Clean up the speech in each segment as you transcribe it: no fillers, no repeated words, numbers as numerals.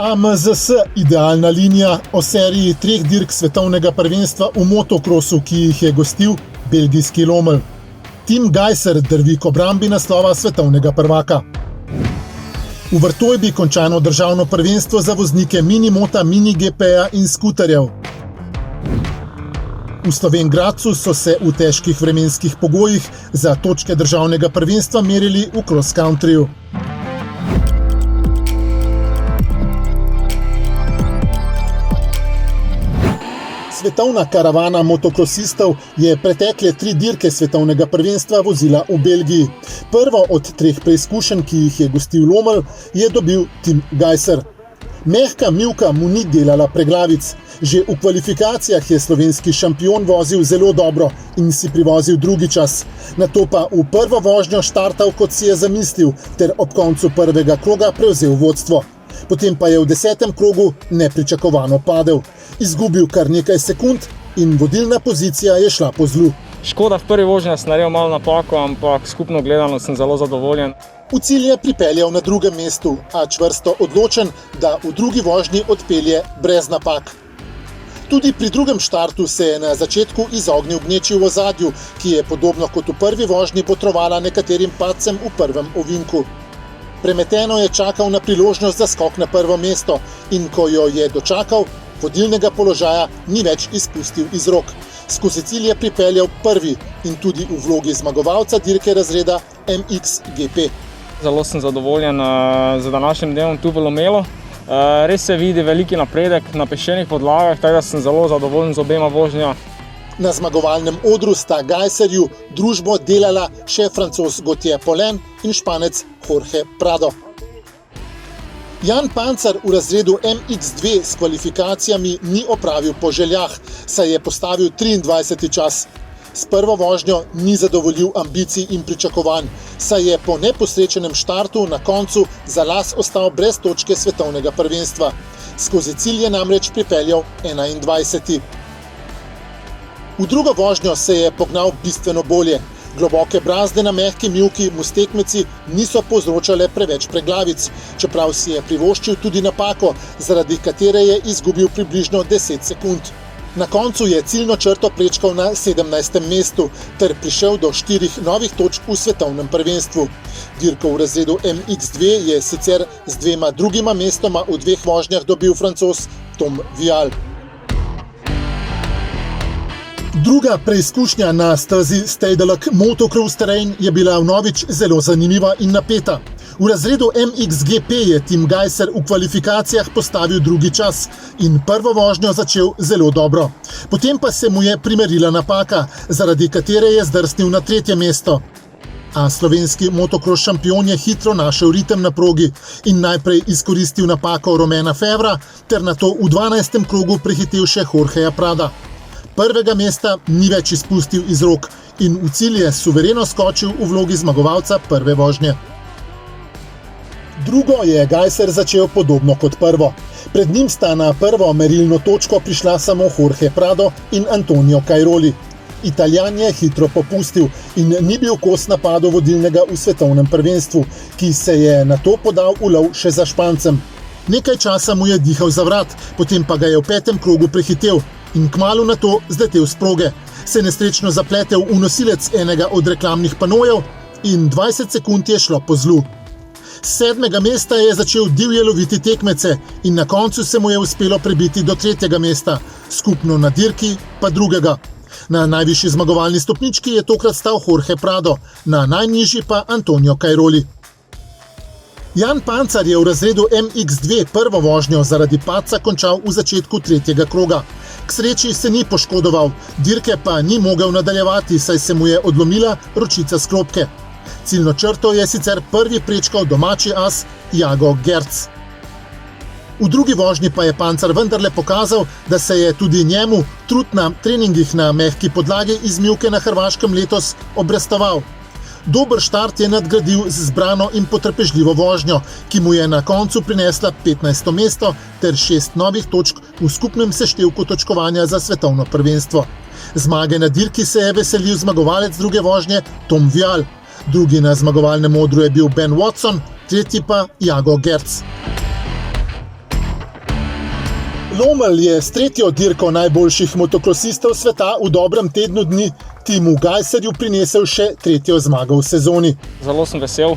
AMZS idealna linija o seriji 3 dirk svetovnega prvenstva v motokrosu, ki jih je gostil belgijski Lommel. Tim Gajser drvi k obrambi naslova svetovnega prvaka. V Vrtojbi končano državno prvenstvo za voznike minimota, mini-GP-ja in skuterjev. V Slovenj Gradcu so se v težkih vremenskih pogojih za točke državnega prvenstva merili v cross-countryju. Svetovna karavana motokrosistov je pretekle 3 dirke svetovnega prvenstva vozila v Belgiji. Prvo od 3 preizkušenj, ki jih je gostil Lommel, je dobil Tim Gajser. Mehka mivka mu ni delala preglavic. Že v kvalifikacijah je slovenski šampion vozil zelo dobro in si privozil drugi čas. Nato pa v prvo vožnjo štartal, kot si je zamislil, ter ob koncu prvega kroga prevzel vodstvo. Potem pa je v 10. krogu nepričakovano padel. Izgubil kar nekaj sekund in vodilna pozicija je šla po zlu. Škoda, v prvi vožnji sem naredil malo napako, ampak skupno gledano sem zelo zadovoljen. V cilj je pripeljal na 2. mestu, a čvrsto odločen, da v drugi vožnji odpelje brez napak. Tudi pri drugem štartu se je na začetku izognil gneči v ozadju, ki je podobno kot v prvi vožnji botrovala nekaterim padcem v prvem ovinku. Premeteno je čakal na priložnost za skok na prvo mesto in ko jo je dočakal, vodilnega položaja ni več izpustil iz rok. Skozi cilj je pripeljal prvi in tudi v vlogi zmagovalca dirke razreda MX-GP. Zelo sem zadovoljen z današnjim dnevom tu v Lommelu. Res se vidi veliki napredek na peščenih podlagah, tako da sem zelo zadovoljen z obema vožnjama. Na zmagovalnem odru sta Gajserju družbo delala še Francoz Gauthier Paulin in Španec Jorge Prado. Jan Pancar v razredu MX2 s kvalifikacijami ni opravil po željah, saj je postavil 23. čas. S prvo vožnjo ni zadovoljil ambicij in pričakovanj, saj je po neposrečenem štartu na koncu za las ostal brez točke svetovnega prvenstva. Skozi cilj je namreč pripeljal 21. V drugo vožnjo se je pognal bistveno bolje. Globoke brazde na mehki mivki mu s tekmeci niso povzročale preveč preglavic, čeprav si je privoščil tudi napako, zaradi katere je izgubil približno 10 sekund. Na koncu je ciljno črto prečkal na 17. mestu ter prišel do 4 novih točk v svetovnem prvenstvu. Dirko v razredu MX2 je sicer z 2 drugima mestoma v 2 vožnjah dobil Francoz Tom Vial. Druga preizkušnja na stezi Steyr Motocross Terrain je bila vnovič zelo zanimiva in napeta. V razredu MX-GP je Tim Gajser v kvalifikacijah postavil drugi čas in prvo vožnjo začel zelo dobro. Potem pa se mu je primerila napaka, zaradi katere je zdrsnil na 3. mesto. A slovenski motokros šampion je hitro našel ritem na progi in najprej izkoristil napako Romana Fevra ter nato v 12. krogu prehitel še Jorgeja Prada. Prvega mesta ni več izpustil iz rok in v cilj je suvereno skočil v vlogi zmagovalca prve vožnje. Drugo je Gajser začel podobno kot prvo. Pred njim sta na prvo merilno točko prišla samo Jorge Prado in Antonio Cairoli. Italijan je hitro popustil in ni bil kos napadu vodilnega v svetovnem prvenstvu, ki se je nato podal v lov še za Špancem. Nekaj časa mu je dihal za vrat, potem pa ga je v 5. krogu prehitel in kmalu nato zletel s proge, se nesrečno zapletel v nosilec enega od reklamnih panojev in 20 sekund je šlo po zlu. S 7. mesta je začel divje loviti tekmece in na koncu se mu je uspelo prebiti do 3. mesta, skupno na dirki pa 2. Na najvišji zmagovalni stopnički je tokrat stal Jorge Prado, na najnižji pa Antonio Cairoli. Jan Pancar je v razredu MX2 prvo vožnjo zaradi padca končal v začetku 3. kroga. K sreči se ni poškodoval, dirke pa ni mogel nadaljevati, saj se mu je odlomila ročica sklopke. Ciljno črto je sicer prvi prečkal domači as Jago Gerc. V drugi vožnji pa je Pancar vendarle pokazal, da se je tudi njemu trud na treningih na mehki podlagi iz mivke na Hrvaškem letos obrestoval. Dober štart je nadgradil z zbrano in potrpežljivo vožnjo, ki mu je na koncu prinesla 15. mesto ter 6 novih točk v skupnem seštevku točkovanja za svetovno prvenstvo. Zmage na dirki se je veselil zmagovalec druge vožnje Tom Vial. Drugi na zmagovalnem odru je bil Ben Watson, tretji pa Jago Gerc. Lommel je s tretjo dirko najboljših motokrosistov sveta v dobrem tednu dni Timu Gajserju prinesel še tretjo zmago v sezoni. Zelo sem vesel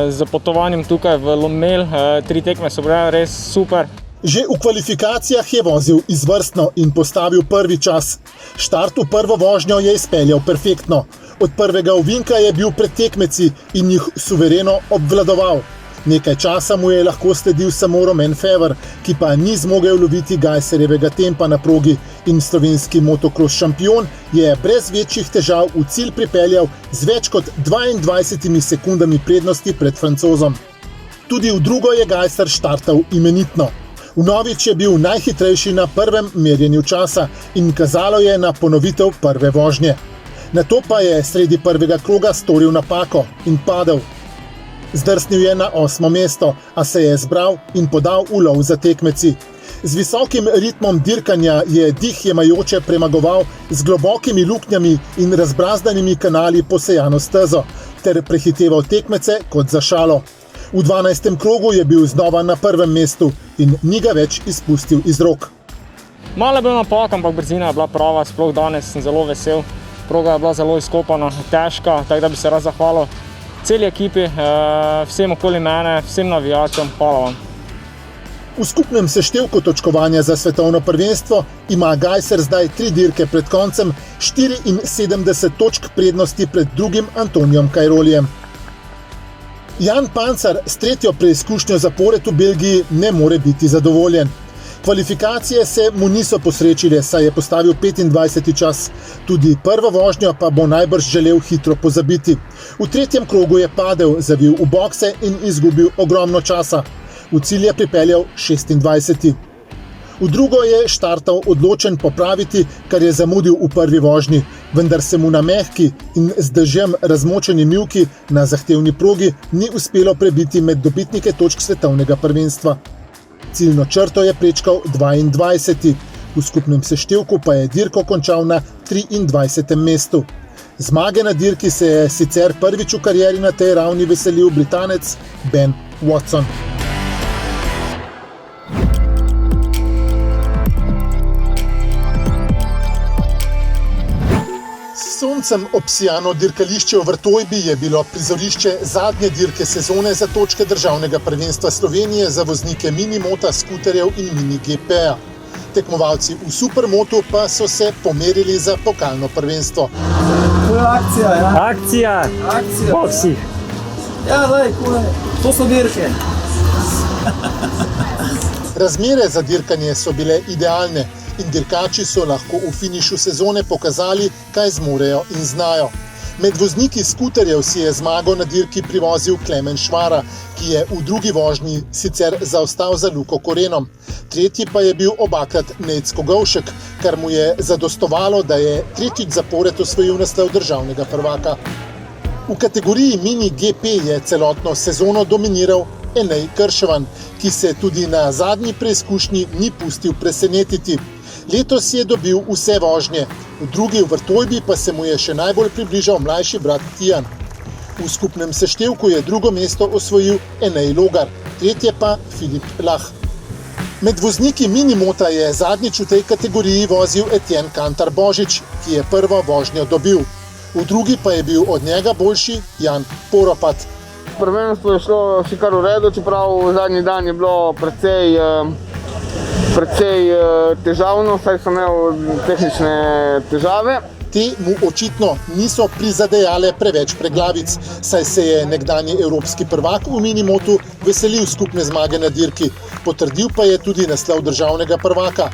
z potovanjem tukaj v Lommel. 3 tekme so bile res super. Že v kvalifikacijah je vozil izvrstno in postavil prvi čas. Štart v prvo vožnjo je izpeljal perfektno. Od prvega ovinka je bil pred tekmeci in jih suvereno obvladoval. Nekaj časa mu je lahko sledil samo Romain Febvre, ki pa ni zmogel loviti Gajserjevega tempa na progi in slovenski motokros šampion je brez večjih težav v cilj pripeljal z več kot 22 sekundami prednosti pred Francozom. Tudi v drugo je Gajser štartal imenitno. Vnovič je bil najhitrejši na prvem merjenju časa in kazalo je na ponovitev prve vožnje. Nato pa je sredi prvega kroga storil napako in padel. Zdrsnil je na 8. mesto, a se je zbral in podal v lov za tekmeci. Z visokim ritmom dirkanja je dih jemajoče premagoval z globokimi luknjami in razbrazdanimi kanali posejano stezo ter prehiteval tekmece kot za šalo. V 12. krogu je bil znova na prvem mestu in ni ga več izpustil iz rok. Malo je bil napak, ampak brzina je bila prava, sploh danes sem zelo vesel. Proga je bila zelo izkopana, težka, tako da bi se rad zahvalil celi ekipi, vsem okoli mene, vsem navijačem, hvala vam. V skupnem seštevku točkovanja za svetovno prvenstvo ima Gajser zdaj 3 dirke pred koncem 74 točk prednosti pred drugim Antonijem Cairolijem. Jan Pancar s tretjo preizkušnjo zapored v Belgiji ne more biti zadovoljen. Kvalifikacije se mu niso posrečile, saj je postavil 25. čas. Tudi prvo vožnjo pa bo najbrž želel hitro pozabiti. V 3. krogu je padel, zavil v bokse in izgubil ogromno časa. V cilj je pripeljal 26. V drugo je štartal odločen popraviti, kar je zamudil v prvi vožnji, vendar se mu na mehki in z dežjem razmočeni mivki na zahtevni progi ni uspelo prebiti med dobitnike točk svetovnega prvenstva. Ciljno črto je prečkal 22. V skupnem seštevku pa je dirko končal na 23. mestu. Zmage na dirki se je sicer prvič v karieri na tej ravni veselil Britanec Ben Watson. S soncem obsijano dirkališče v Vrtojbi je bilo prizorišče zadnje dirke sezone za točke državnega prvenstva Slovenije za voznike minimota, skuterjev in mini GP-ja. Tekmovalci v supermotu pa so se pomerili za pokalno prvenstvo. To je akcija, ja. Akcija! Akcija. Boksi! Ja, daj, to so dirke. Razmere za dirkanje so bile idealne in dirkači so lahko v finišu sezone pokazali, kaj zmorejo in znajo. Med vozniki skuterjev si je zmago na dirki privozil Klemen Švara, ki je v drugi vožnji sicer zaostal za Luko Korenom. Tretji pa je bil obakrat Nejc Kogovšek, kar mu je zadostovalo, da je tretjič zapored osvojil naslov državnega prvaka. V kategoriji mini GP je celotno sezono dominiral Enej Krševan, ki se tudi na zadnji preizkušnji ni pustil presenetiti. Letos je dobil vse vožnje, v drugi v Vrtojbi pa se mu je še najbolj približal mlajši brat Tijan. V skupnem seštevku je drugo mesto osvojil Enej Logar, tretje pa Filip Lah. Med vozniki minimota je zadnjič v tej kategoriji vozil Etienne Kantar-Božič, ki je prvo vožnjo dobil. V drugi pa je bil od njega boljši Jan Poropat. Prvenstvo je šlo še kar v redu, čeprav zadnji dan je bilo precej težavno, saj sem imel tehnične težave. Te mu očitno niso prizadejale preveč preglavic, saj se je nekdanji evropski prvak v minimotu veselil skupne zmage na dirki. Potrdil pa je tudi naslov državnega prvaka.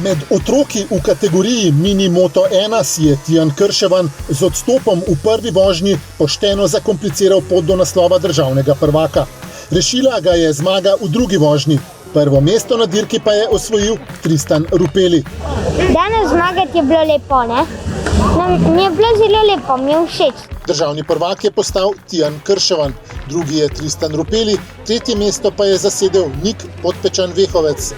Med otroki v kategoriji Mini Moto 1 si je Tijan Krševan z odstopom v prvi vožnji pošteno zakompliciral pot do naslova državnega prvaka. Rešila ga je zmaga v drugi vožnji. Prvo mesto na dirki pa je osvojil Tristan Rupeli. Danes zmagati je bilo lepo, ne? Mi je bilo zelo lepo, mi je všeč. Državni prvak je postal Tijan Krševan, drugi je Tristan Rupeli, tretje mesto pa je zasedel Nik Podpečan-Vehovec.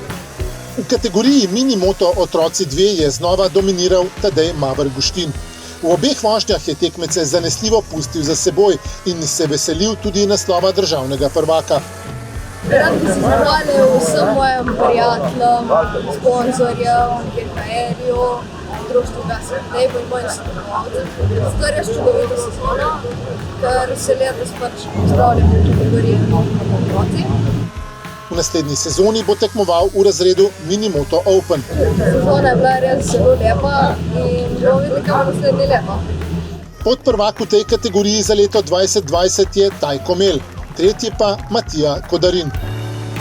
V kategoriji Minimoto otroci 2 je znova dominiral Tadej Mavr Guštin. V obeh vožnjah je tekmece zanesljivo pustil za seboj in se veselil tudi naslova državnega prvaka. Rad bi se zahvalil vsem mojim prijateljem, sponzorjem, Kirkaerju, društvu Gasser Table in mojim sodelovalcem. To je res čudovita sezona, ker se letos pač spravljam v kategoriji otroci. V naslednji sezoni bo tekmoval v razredu Minimoto Open. Sezona je bila res zelo lepa in bomo videli, kaj bo naslednje leto. Podprvak v tej kategoriji za leto 2020 je Tajko Mel, tretji pa Matija Kodarin.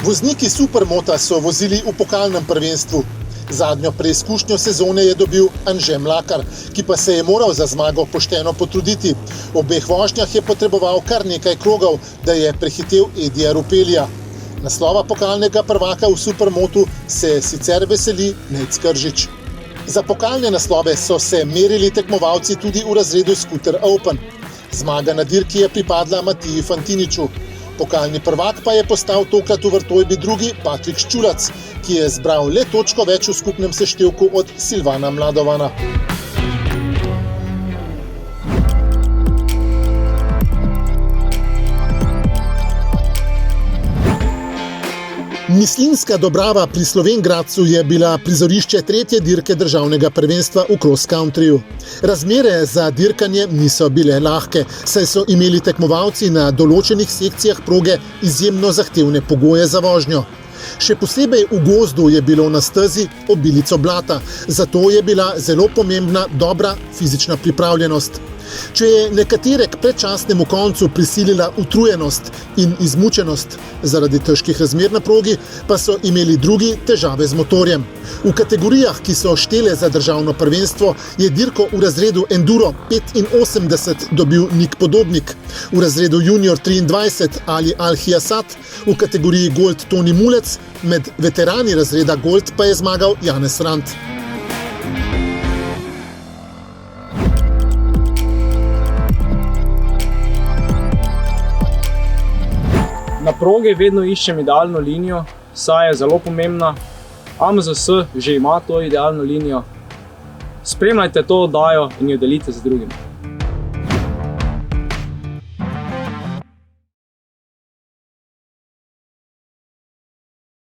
Vozniki Supermota so vozili v pokalnem prvenstvu. Zadnjo preizkušnjo sezone je dobil Anže Mlakar, ki pa se je moral za zmago pošteno potruditi. V obeh vožnjah je potreboval kar nekaj krogov, da je prehitel Edija Rupelja. Naslova pokalnega prvaka v Supermotu se sicer veseli Nejc Kržič. Za pokalne naslove so se merili tekmovalci tudi v razredu Scooter Open. Zmaga na dirki je pripadla Matiji Fantiniču. Pokalni prvak pa je postal tokrat v Vrtojbi drugi Patrik Ščulac, ki je zbral le točko več v skupnem seštevku od Silvana Mladovana. Mislinjska Dobrava pri Slovenj Gradcu je bila prizorišče tretje dirke državnega prvenstva v cross-countryju. Razmere za dirkanje niso bile lahke, saj so imeli tekmovalci na določenih sekcijah proge izjemno zahtevne pogoje za vožnjo. Še posebej v gozdu je bilo na stezi obilico blata, zato je bila zelo pomembna dobra fizična pripravljenost. Če je nekatere k predčasnemu koncu prisilila utrujenost in izmučenost zaradi težkih razmer na progi, pa so imeli drugi težave z motorjem. V kategorijah, ki so štele za državno prvenstvo, je dirko v razredu Enduro 85 dobil Nik Podobnik, v razredu Junior 23 Ali Al-Hiasat, v kategoriji Gold Toni Mulec, med veterani razreda Gold pa je zmagal Janez Rant. Na progi vedno iščem idealno linijo, saj je zelo pomembna. AMZS že ima to idealno linijo. Spremljajte to oddajo in jo delite z drugimi.